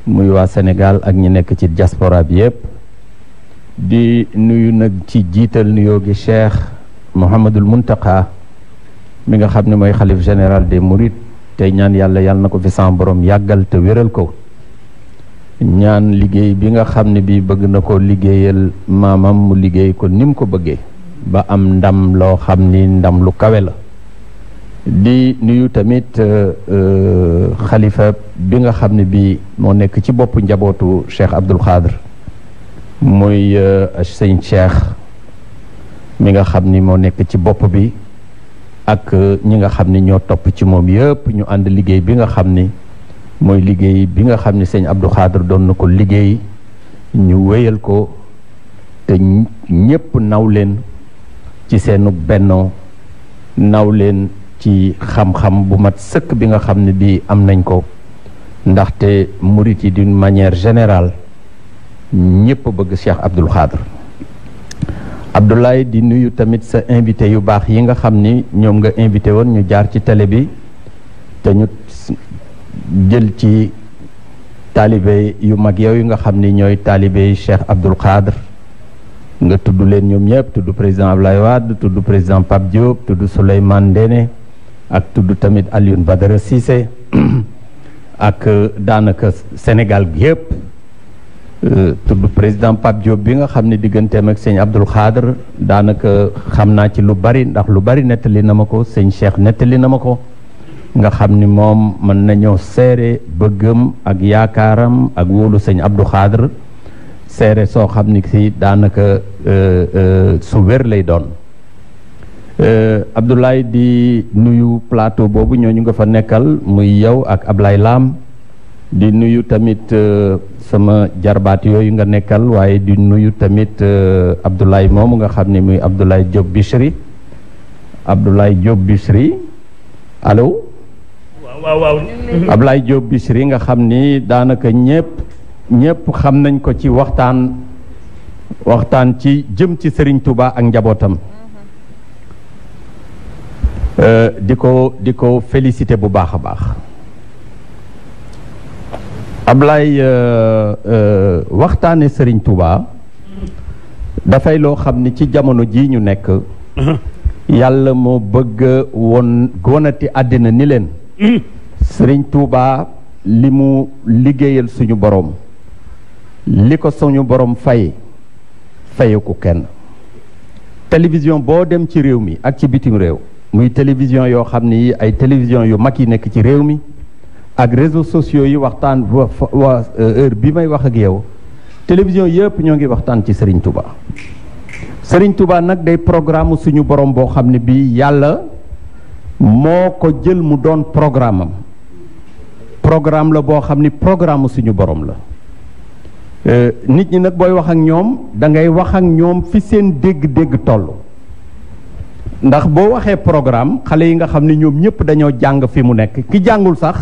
muy waa Sénégal ak ñi nekk ci diaspora bi yëpp di nuyu nag ci jiital nuyoo gi Cheikh Mouhamadul Muntaqa mi nga xam ne mooy xalif général des Mourides tey ñaan yàlla na ko fi sama borom yàggal te wéral ko ñaan liggéey bi nga xam ne bi bëgg na ko liggéeyal maamam mu liggéey ko ni mu ko bëggee ba am ndam loo xam ni ndam lu kawe la di nuyu tamit xalifa bi nga xam ne bi moo nekk ci boppu njabootu Cheikh Abdoul Khadr muy sëñ Cheikh mi nga xam ni moo nekk ci bopp bi ak ñi nga xam ni ñoo topp ci moom yëpp ñu ànd liggéey bi nga xam ni mooy liggéey bi nga xam ni sëñ Abdou Khadr doon na ko liggéey ñu wéyal ko te ñépp naw leen ci seenu bennoo naw leen ci xam-xam bu mat sëkk bi nga xam ne bii am nañ ko ndaxte murit yi d'une manière générale ñépp bëgg Cheikh Abdoul Khadr Abdoulaye di nuyu tamit sa invité yu baax yi nga xam ni ñoom nga invité woon ñu jaar ci télé bi te ñu jël ci taalibe yu mag yooyu nga xam ni ñooy taalibe Cheikh Abdoul Khadr nga tudd leen ñoom ñëpp tudd président Abdoulaye Wade tudd président Pape Diop tudd Souleymane Ndéné ak tudd tamit Alioune Badara Cissé ak daanaka Sénégal gi yëpp tudd président Pape Diop bi nga xam ne digganteem ak sëñ Abdoul Khadr daanaka xam naa ci lu bari ndax lu bari nettali na ma ko sëñ Cheikh nettali na ma ko nga xam ni moom mën nañoo seere bëggam ak yaakaaram ak wóolu sëñ Abdoul Khadr seere soo xam ni si daanaka su wér lay doon Abdoulaye di nuyu plateau boobu ñooñu nga fa nekkal muy yow ak Ablaye Lam di nuyu tamit sama jarbaat yooyu nga nekkal waaye di nuyu tamit Abdoulaye moomu nga xam ni muy Abdoulaye Diop Bichri allo waaw Abdoulaye Diop Bichri nga xam ni daanaka ñëpp xam nañ ko ci waxtaan ci jëm ci Serigne Touba ak njabootam di ko félicité bu baax a baax Ablaye waxtaane Serigne Touba dafay loo xam ni ci jamono ji ñu nekk yàlla moo bëgg wonati àddina ni leen Serigne Touba li mu liggéeyal suñu borom li ko suñu borom fayeku kenn télévision boo dem ci réew mi ak ci bitim réew muy télévision yoo xam ni ay télévision yu mag yi nekk ci réew mi ak réseaux sociaux yi waxtaan heure bi may wax ak yow télévision yëpp ñoo ngi waxtaan ci Serigne Touba Serigne Touba nag day programme suñu borom boo xam ne bii yàlla moo ko jël mu doon programme la boo xam ni programme suñu borom la nit ñi nag booy wax ak ñoom da ngay wax ak ñoom fi seen dégg-dégg toll ndax boo waxee programme xale yi nga xam ne ñoom ñëpp dañoo jàng fi mu nekk ki jàngul sax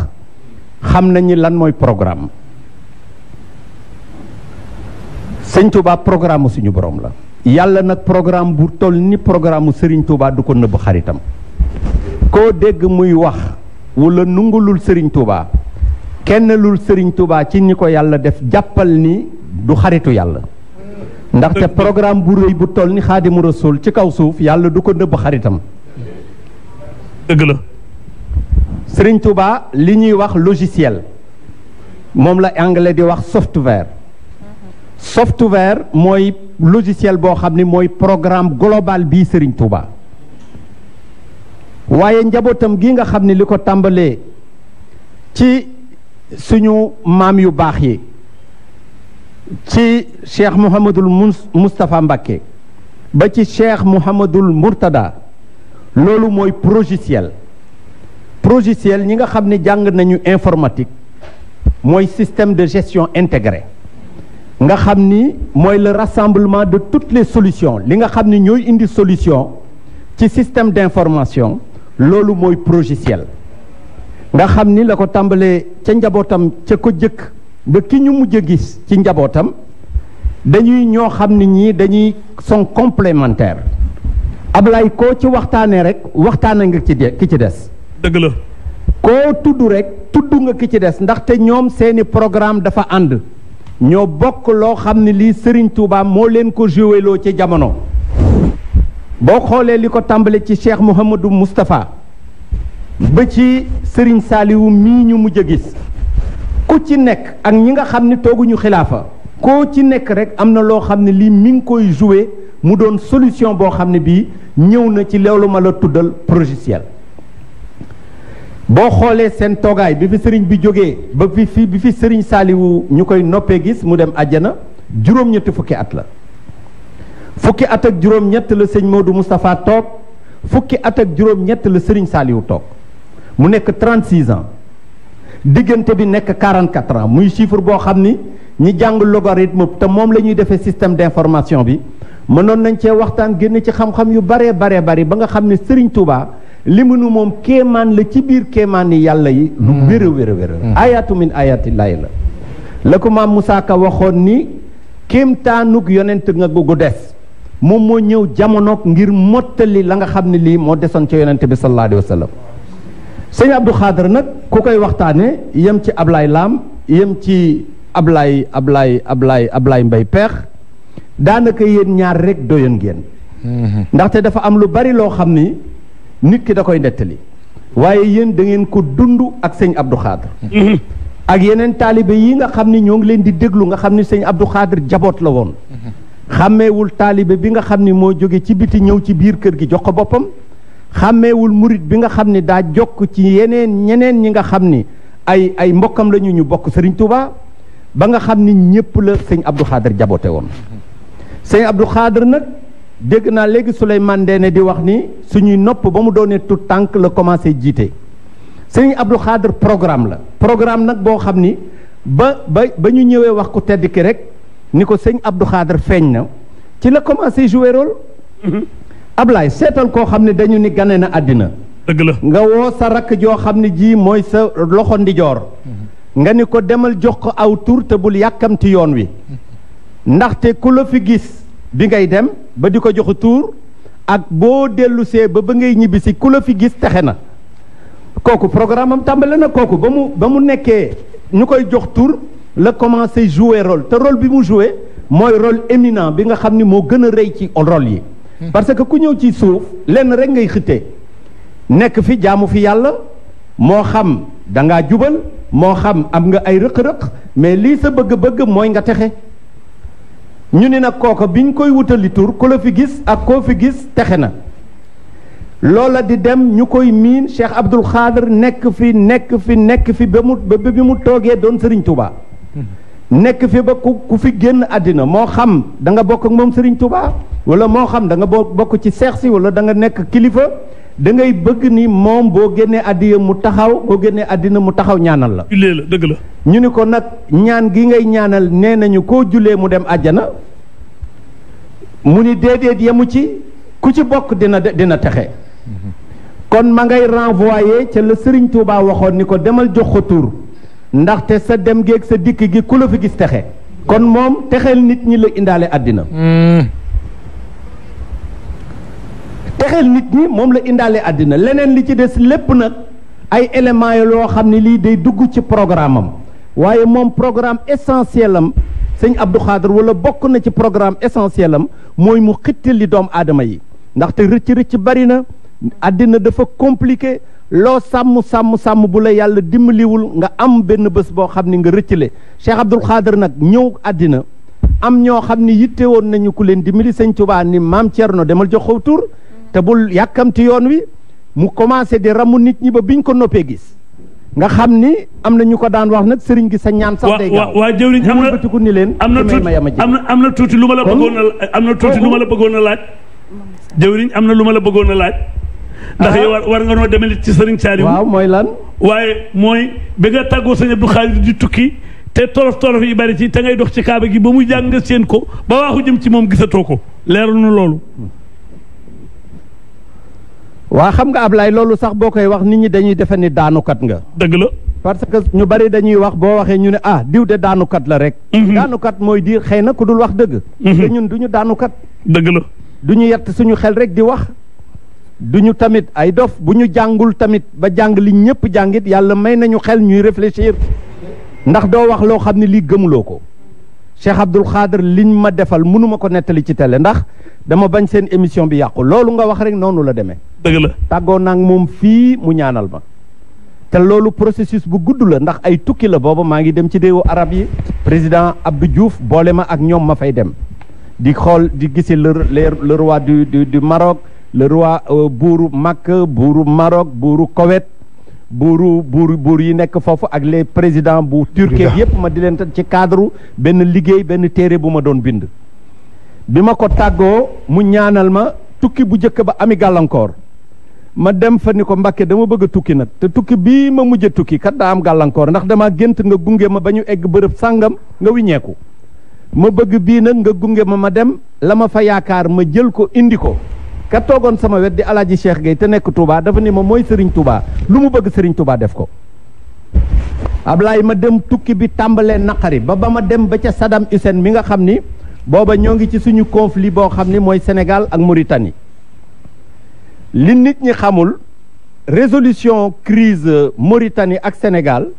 xam nañu lan mooy programme Sëñ Touba programme suñu borom la yàlla nag programme bu toll ni programme Serigne Touba du ko nëbb xaritam koo dégg muy wax wala nungulul Serigne Touba kenn lul Serigne Touba ci ni ko yàlla def jàppal ni du xaritu yàlla ndaxte programme bu rëy bu toll ni Xaadimu Rasuul ci kaw suuf yàlla du ko nëbb xaritam dëgg la Serigne Touba li ñuy wax logiciel moom la anglais di wax software mooy logiciel boo xam ni mooy programme global bii Serigne Touba waaye njabootam gi nga xam ni li ko tàmbalee ci suñu maam yu baax yi ci Cheikh Mouhamadul Moustapha Mbacké ba ci Cheikh Mouhamadul Mourtada loolu mooy progiciel ñi nga xam ni jàng nañu informatique mooy système de gestion intégré nga xam ni mooy le rassemblement de toutes les solutions li nga xam ni ñooy indi solution ci système d'information loolu mooy progiciel nga xam ni la ko tàmbalee ca njabootam ca ko jëkk ba ki ñu mujj a gis ci njabootam dañuy ñoo xam ni ñii dañuy sont complémentaires koo ci waxtaanee rek waxtaane nga ki ci des dëgg la koo tudd rek tudd nga ki ci des ndaxte ñoom seeni programme dafa ànd ñoo bokk loo xam ne lii Serigne Touba moo leen ko joué loo ci jamono boo xoolee li ko tàmbale ci Cheikh Mouhamadou Moustapha ba ci Serigne Saliou mii ñu mujj a gis ku ci nekk ak ñi nga xam ne tooguñu xilaafa koo ci nekk rek am na loo xam ne lii mi ngi koy joué mu doon solution boo xam ne bii ñëw na ci loolu ma la tuddal logiciel boo xoolee seen toogaay bi fi sëriñ bi jógee ba bi fi sëriñ Saliou ñu koy noppee gis mu dem àjjana juróom-ñetti fukki at la fukki at ak juróom-ñett la sëñ Modou Moustapha toog fukki at ak juróom-ñett la sëriñ Saliou toog mu nekk 36 ans diggante bi nekk 44 ans muy chiffre boo xam ni ñi jàng logarithme te moom la ñuy defee système d'information bi mënoon nañ cee waxtaan génn ci xam-xam yu baree bari ba nga xam ne Serigne Touba li mu nu moom kéemaan la ci biir kéemaan yi yàlla yi. lu wér a wér a wér ayatu min ayatillaahi la ko maam Moussa Ka waxoon ni kéemtaanug yonent nga gu des moom moo ñëw jamonoog ngir mottali la nga xam ne lii moo desoon ca yonent bi sallallahu alayhi wa sallam. sëñ Abdou Khadre nag ku koy waxtaane yem ci Ablaye Lam yem ci Ablaye Mbaye Peex daanaka yéen ñaar rek doyoon ngeen ndaxte dafa am lu bari loo xam ni nit ki da koy nettali waaye yéen da ngeen ko dund ak sëñ Abdou Khadre ak yeneen taalibe yi nga xam ni ñoo ngi leen di déglu nga xam ni sëñ Abdou Khadre jaboot la woon xàmmeewul taalibe bi nga xam ni moo jóge ci biti ñëw ci biir kër gi jox ko boppam xàmmeewul murit bi nga xam ni daa jokk ci ñeneen ñi nga xam ni ay mbokkam la ñu bokk Serigne Touba ba nga xam ni ñëpp la sëñ Abdou Khadre jaboote woon sëñ Abdou Khadre nag dégg naa léegi Souleymane Ndéné di wax ni suñuy nopp ba mu doonee tout tànk la commencé jiite sëñ Abdou Khadre programme nag boo xam ni ba ñu ñëwee wax ku tedd ki rek ni ko sëñ Abdou Khadre feeñ na ci la commencé jouer rôle Ablaye seetal koo xam ne dañu ni gane na àddina dëgg la nga woo sa rakk joo xam ne ji mooy sa loxo ndijoor nga ni ko demal jox ko aw tur te bul yàkkamti yoon wi ndaxte ku la fi gis bi ngay dem ba di ko joxu tur ak boo dellusee ba ngay ñibbisi ku la fi gis texe na kooku programme am tàmbale na kooku ba mu nekkee ñu koy jox tur la commencé jouer rôle te rôle bi mu jouer mooy rôle éminent bi nga xam ni moo gën a rëy ci rôle yi parce que ku ñëw ci suuf lenn rek ngay xittee nekk fi jaamu fi yàlla moo xam da ngaa jubal moo xam am nga ay rëq-rëq mais lii sa bëgg-bëgg mooy nga texe ñu ni nag kooka biñ koy wutali tur ku la fi gis ak koo fi gis texe na loola di dem ñu koy miin Cheikh Abdoul Khadre nekk fi ba bi mu toogee doon Serigne Touba nekk fi ba ku fi génn àddina moo xam da nga bokk ak moom Serigne Touba wala moo xam da nga bokk ci seex si wala da nga nekk kilifa da ngay bëgg ni moom boo génnee àddina mu taxaw ñaanal la. jullee la dëgg la. ñu ni ko nag ñaan gi ngay ñaanal nee nañu koo jullee mu dem àjjana mu ni déedéet yemu ci ku ci bokk dina texe. kon ma ngay renvoyer ca la Serigne Touba waxoon ni ko demal jox ko tur ndaxte sa dem geeg sa dikk gi ku la fi gis texe. kon moom texeel nit ñi la indaale àddina. texeel nit ñi moom la indaale àddina leneen li ci des lépp nag ay éléments yi loo xam ne lii day dugg ci programme am waaye moom programme essentiel am sëñ Abdou Khadre wala bokk na ci programme essentiel am mooy mu xittali doomu aadama yi ndaxte rëcc bari na àddina dafa compliqué loo sàmm bu la yàlla dimbaliwul nga am benn bés boo xam ni nga rëccale Cheikh Abdou Khadre nag ñëw àddina am ñoo xam ni yitte woon nañu ku leen dimbali sëñ Tuubaa ni maam Thierno demal jox ko tur te bul yàkkamti yoon wi mu commencé di ramu nit ñi ba biñ ko noppee gis nga xam ni am na ñu ko daan wax nag sëriñ gi sa ñaan sax day gaaw waa jëwriñ am na tuuti lu ma la bëggoon a laaj jëwriñ am na lu ma la bëggoon a laaj ndax yow war nga noo demee ci sëriñ Saliou waaw mooy lan waaye mooy bi nga tàggoo sëñ Abdou Khadre di tukki te tolof yi bari ci te ngay dox ci kaaba gi ba muy jàng nga seen ko ba waaxu jëm ci moom gisatoo ko leeral na loolu waa xam nga Ablaye loolu sax boo koy wax nit ñi dañuy defe ni daanukat nga dëgg la parce que ñu bari dañuy wax boo waxee ñu ne diw de daanukat la rek daanukat mooy diir xëy na ku dul wax dëgg te ñun duñu daanukat dëgg la duñu yett suñu xel rek di wax duñu tamit ay dof bu ñu jàngul tamit ba jàng li ñëpp jàngit yàlla may nañu xel ñuy réfléchir ndax doo wax loo xam ne lii gëmuloo ko Cheikh Abdoul Khadr liñ ma defal mënuma ko nettali ci télé ndax dama bañ seen émission bi yàqu loolu nga wax rek noonu la demee. dëgg la tàggoo naag moom fii mu ñaanal ma te loolu processus bu gudd la ndax ay tukki la booba maa ngi dem ci réewu arab yi président Abdou Diouf boole ma ak ñoom ma fay dem di xool di gisi le roi du Maroc le roi buuru Makka buuru Maroc buuru Koweït buur yi nekk foofu ak les présidents bu Turquie yépp ma di leen ci cadre benn liggéey benn téere bu ma doon bind bi ma ko tàggoo mu ñaanal ma tukki bu njëkk ba ami gàllankoor ma dem fa ni ko Mbàkke dama bëgg a tukki nag te tukki bii ma mujj a tukki kat daa am gàllankoor ndax dama gént nga gunge ma ba ñu egg bërëb sàngam nga wiññeeku ma bëgg bii nag nga gunge ma dem la ma fa yaakaar ma jël ko indi ko ka toogoon sama wet di Alaaji Cheikh Gueye te nekk Touba dafa ni ma mooy Serigne Touba lu mu bëgg Serigne Touba def ko Ablaye ma dem tukki bi tàmbalee naqari ba ma dem ba ca Saddam Hussein mi nga xam ni booba ñoo ngi ci suñu conflit boo xam ni mooy Sénégal ak Mauritanie li nit ñi xamul résolution crise Mauritanie ak Sénégal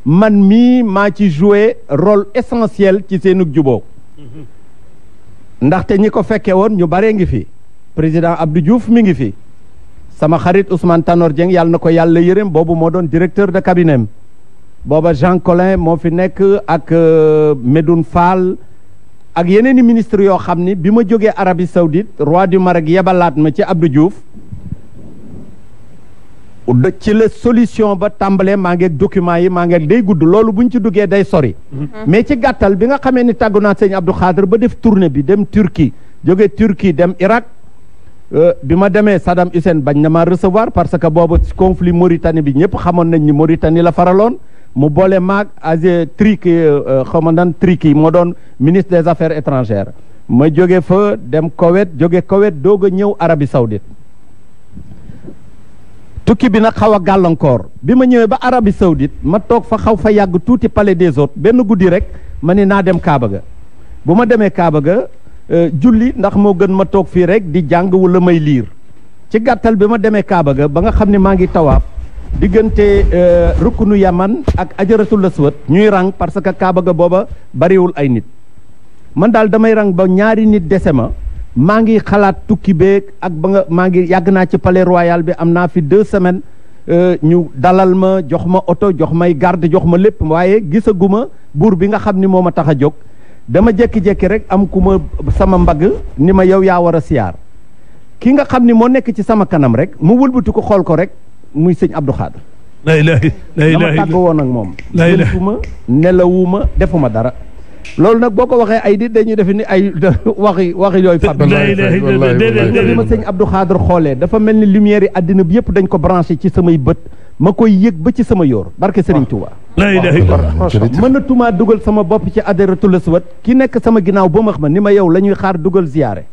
man mii maa ci joué rôle essentiel ci seenug jubóo ndaxte ñi ko fekke woon ñu baree ngi fi président Abdou Diouf mi ngi fi sama xarit Ousmane Tanor Dieng yàlla na ko yàlla yërëm boobu moo doon directeur de cabinet booba Jean Collin moo fi nekk ak Medoune Fall ak yeneen i ministre yoo xam ni bi ma jógee Arabie Saoudite roi du Maroc yebalaat ma ci Abdou Diouf ci la solution ba tàmbalee maa ngi ak document yi maa ngi ak day gudd loolu buñ ci duggee day sori mais ci gàttal bi nga xamee ni tàggu naa sëñ Abdou Khadr ba def tournée bi dem Turquie jóge Turquie dem Irak bi ma demee Saddam Hussein bañ na ma recevoir parce que boobu conflit Mauritanie bi ñëpp xamoon nañ ni Mauritanie la faraloon mu boole maag Asie commandant Triki moo doon ministre des affaires étrangères ma jóge fa dem Koweït jóge Koweït doog a ñëw Arabie Saoudite tukki bi nag xaw a gàllankoor bi ma ñëwee ba Arabie Saoudite ma toog fa xaw fa yàgg tuuti palais des hôtes benn guddi rek ma ni naa dem Kaaba ga bu ma demee Kaaba ga julli ndax moo gën ma toog fii rek di jàng wala may liir ci gàttal bi ma demee Kaaba ga ba nga xam ne maa ngi tawaaf diggante rukkunu Yaman ak Ajaratul Aswad ñuy rang parce que Kaaba ga booba bariwul ay nit man daal damay rang ba ñaari nit dese ma maa ngi xalaat tukki beeg ak ba nga maa ngi yàgg naa ci palais royal bi am naa fi 2 semaines ñu dalal ma jox ma oto jox may garde jox ma lépp waaye gisaguma buur bi nga xam ni moo ma tax a jóg dama jékki-jékki rek am ku ma sama mbagg ni ma yow yaa war a siyaar ki nga xam ni moo nekk ci sama kanam rek mu wëlbati ko xool ko rek muy sëñ Abdou Khadr la ilaha dama tàgg woon ak moom jëntuma nelawuma defuma dara loolu nag boo ko waxee ay nit dañuy defe ni ay waxi yooyu fàtt li ma sëñ Abdou Khadr xoolee dafa mel ni lumière yi àddina bi yëpp dañ ko branché ci samay bët ma koy yëg ba ci sama yoor barke Serigne Touba mënatumaa dugal sama bopp ci Adaratul Aswad ki nekk sama ginnaaw ba ma ni ma yow la ñuy xaar dugal ziyaare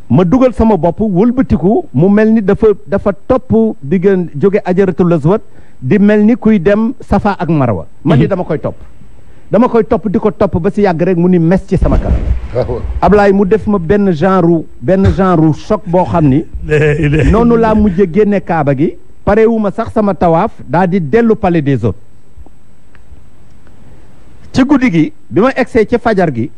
ma dugal sama bopp wëlbatiku mu mel ni dafa topp diggan jóge Adaratul Aswad di mel ni kuy dem Safa ak Marwa man ni dama koy topp di ko topp ba si yàgg rek mu ni mes ci sama kanam Ablaye mu def ma benn genre choc boo xam ni noonu laa mujje génne Kaaba gi parewuma sax sama tawaaf daa di dellu palais des hôtes ci guddi gi bi ma egsee ci fajar gi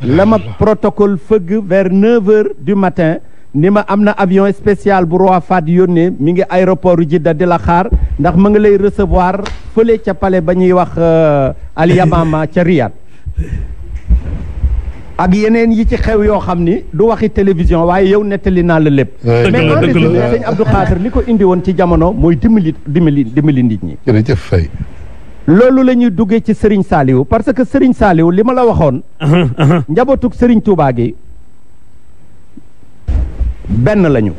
la ma protocole fëgg vers 9h du matin ni ma am na avion spécial bu roi Fahd yónnee mi ngi aéroport Jidda di la xaar ndax ma nga lay recevoir fële ca palais ba ñuy wax Al Yamama ca Riyad ak yeneen yi ci xew yoo xam ni du waxi télévision waaye yow nettali naa la lépp mais en résumé sëñ Abdou Khadr li ko indi woon ci jamono mooy dimbali nit ñi jërëjëf Faye loolu la ñuy duggee ci Serigne Saliou parce que Serigne Saliou li ma la waxoon njabootug Serigne Touba gi benn lañu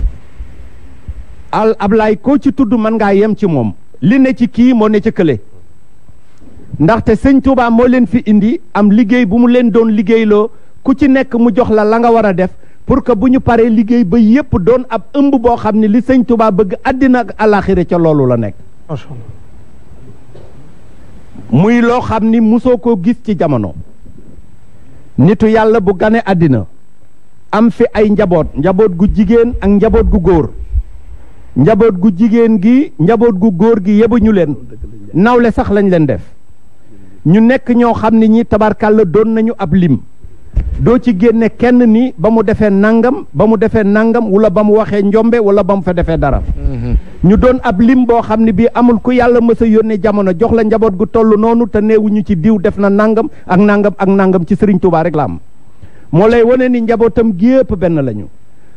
Ablaye koo ci tudd mën ngaa yem ci moom li ne ci kii moo ne ci kële ndaxte sëñ Touba moo leen fi indi am liggéey bu mu leen doon liggéeyloo ku ci nekk mu jox la nga war a def pour que bu ñu paree liggéey ba yépp doon ab ëmb boo xam ne li sëñ Touba bëgg àddina ak àllaaxira ca loolu la nekk muy loo xam ni musoo koo gis ci jamono nitu yàlla bu gane àddina am fi ay njaboot gu jigéen ak njaboot gu góor njaboot gu jigéen gi njaboot gu góor gi yebuñu leen nawle sax lañ leen def ñu nekk ñoo xam ne ñi tabarkàlla doon nañu ab lim doo ci génne kenn ni ba mu defee nangam wala ba mu waxee njombe wala ba mu fa defee dara ñu doon ab lim boo xam ne bii amul ku yàlla mës a yónnee jamono jox la njaboot gu toll noonu te neewuñu ci diw def na nangam ak nangam ak nangam ci Serigne Touba rek la am moo lay wane ni njabootam gépp benn lañu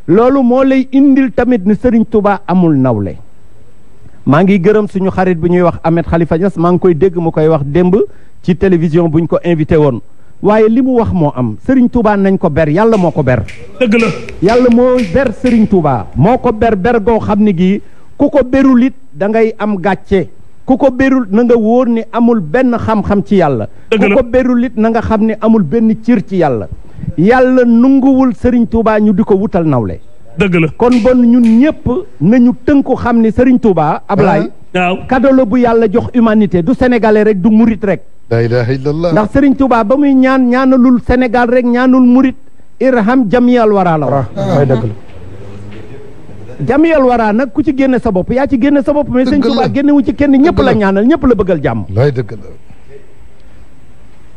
loolu moo lay indil tamit ni Serigne Touba amul nawle maa ngi gërëm suñu xarit bu ñuy wax Ahmed Khalifa Niass maa ngi koy dégg mu koy wax démb ci télévision buñ ko invité woon waaye li mu wax moo am Serigne Touba nañ ko ber yàlla moo ko ber. dëgg la yàlla moo ber Serigne Touba moo ko ber goo xam ne gii ku ko berul it da ngay am gàcce ku ko berul na nga wóor ni amul benn xam-xam ci yàlla. ku ko berul it na nga xam ne amul benn cër ci yàlla. yàlla nunguwul Serigne Touba ñu di ko wutal nawle. dëgg la kon bon ñun ñëpp nañu tënku xam ni Serigne Touba. Ablaye waaw cadeau la bu yàlla jox humanité du sénégalais rek du murit rek. la ilaha illallah ndax Serigne Touba ba muy ñaanalul Sénégal rek ñaanul murit irham jamiyal wara la wax. waay dëgg la. jamiyal wara nag ku ci génne sa bopp yaa ci génne sa bopp. mais Serigne Touba génnewu ci kenn ñëpp la ñaanal ñëpp la bëggal jàmm. laay dëgg la.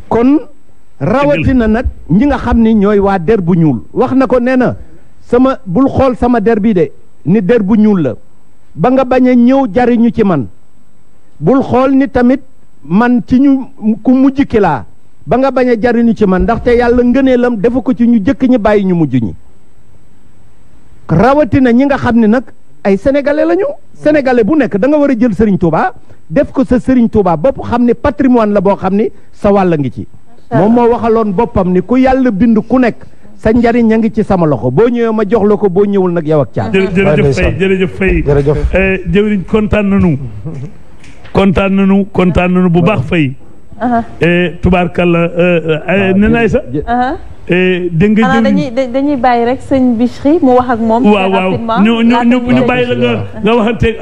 kon rawatina nag ñi nga xam ni ñooy waa der bu ñuul wax na ko nee na sama bul xool sama der bi de ni der bu ñuul la ba nga bañ a ñëw jariñu ci man bul xool ni tamit man ci ñu ku mujj ki laa ba nga bañ a jariñu ci man ndaxte yàlla ngëneelam defu ko ci ñu jëkk ñi bàyyi ñu mujj ñi rawatina ñi nga xam ne nag ay sénégalais lañu sénégalais bu nekk da nga war a jël Serigne Touba def ko sa Serigne Touba bopp xam ne patrimoine la boo xam ni sa wàll ngi ci moom moo waxaloon boppam ni ku yàlla bind ku nekk sa njariñ a ngi ci sama loxo boo ñëwee ma jox la ko boo ñëwul nag yow ak caa. jërëjëf Faye jëwriñ kontaan nañu bu baax Faye. tubaarkalla nee naa sa. dégg nga dañuy bàyyi rek sëñ Bichri mu wax ak moom. waaw ñu bàyyi la nga waxanteeg